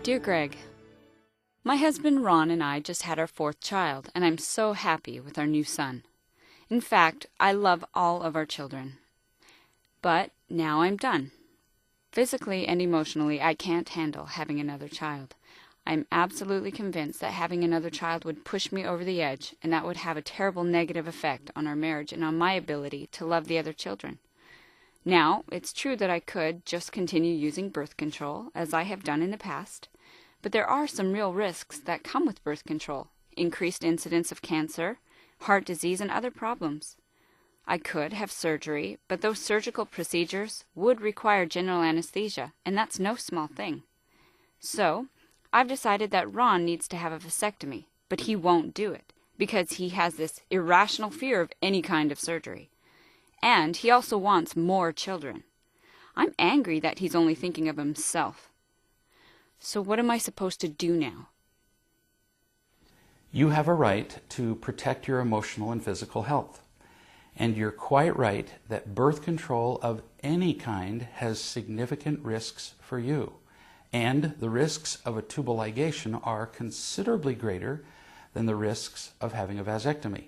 Dear Greg, my husband Ron and I just had our fourth child, and I'm so happy with our new son. In fact, I love all of our children. But now I'm done. Physically and emotionally, I can't handle having another child. I'm absolutely convinced that having another child would push me over the edge, and that would have a terrible negative effect on our marriage and on my ability to love the other children. Now, it's true that I could just continue using birth control, as I have done in the past, but there are some real risks that come with birth control: increased incidence of cancer, heart disease, and other problems. I could have surgery, but those surgical procedures would require general anesthesia, and that's no small thing. So, I've decided that Ron needs to have a vasectomy, but he won't do it, because he has this irrational fear of any kind of surgery. And he also wants more children. I'm angry that he's only thinking of himself. So what am I supposed to do now? You have a right to protect your emotional and physical health. And you're quite right that birth control of any kind has significant risks for you. And the risks of a tubal ligation are considerably greater than the risks of having a vasectomy.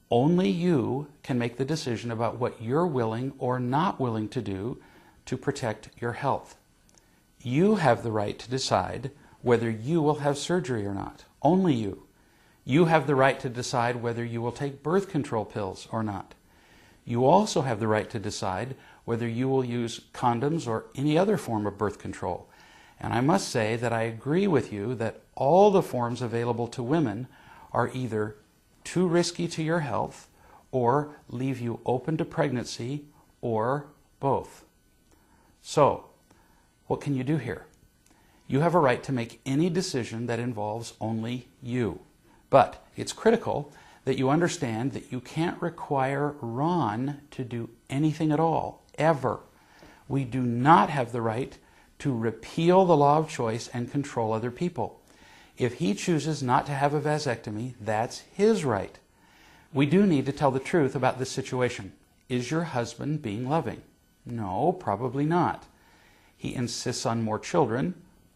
Only you can make the decision about what you're willing or not willing to do to protect your health. You have the right to decide whether you will have surgery or not. Only you. You have the right to decide whether you will take birth control pills or not. You also have the right to decide whether you will use condoms or any other form of birth control. And I must say that I agree with you that all the forms available to women are either too risky to your health or leave you open to pregnancy, or both. So, what can you do here? You have a right to make any decision that involves only you. But it's critical that you understand that you can't require Ron to do anything at all, ever. We do not have the right to repeal the law of choice and control other people. If he chooses not to have a vasectomy, that's his right. We do need to tell the truth about this situation. Is your husband being loving? No, probably not. He insists on more children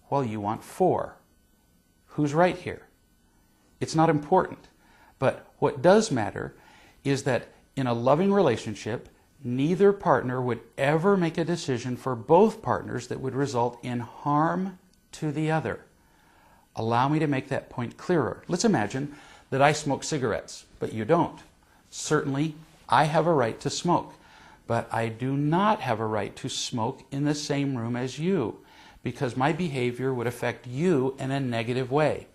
while you want 4. Who's right here? It's not important. But what does matter is that in a loving relationship, neither partner would ever make a decision for both partners that would result in harm to the other. Allow me to make that point clearer. Let's imagine that I smoke cigarettes, but you don't. Certainly, I have a right to smoke, but I do not have a right to smoke in the same room as you, because my behavior would affect you in a negative way.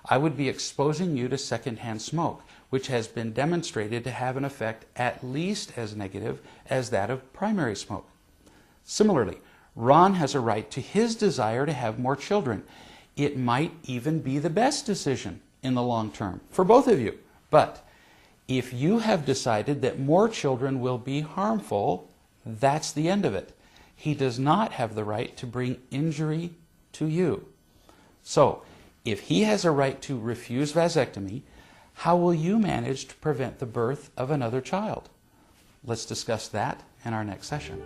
I would be exposing you to secondhand smoke, which has been demonstrated to have an effect at least as negative as that of primary smoke. Similarly, Ron has a right to his desire to have more children. It might even be the best decision in the long term for both of you. But if you have decided that more children will be harmful, that's the end of it. He does not have the right to bring injury to you. So, if he has a right to refuse vasectomy, how will you manage to prevent the birth of another child? Let's discuss that in our next session.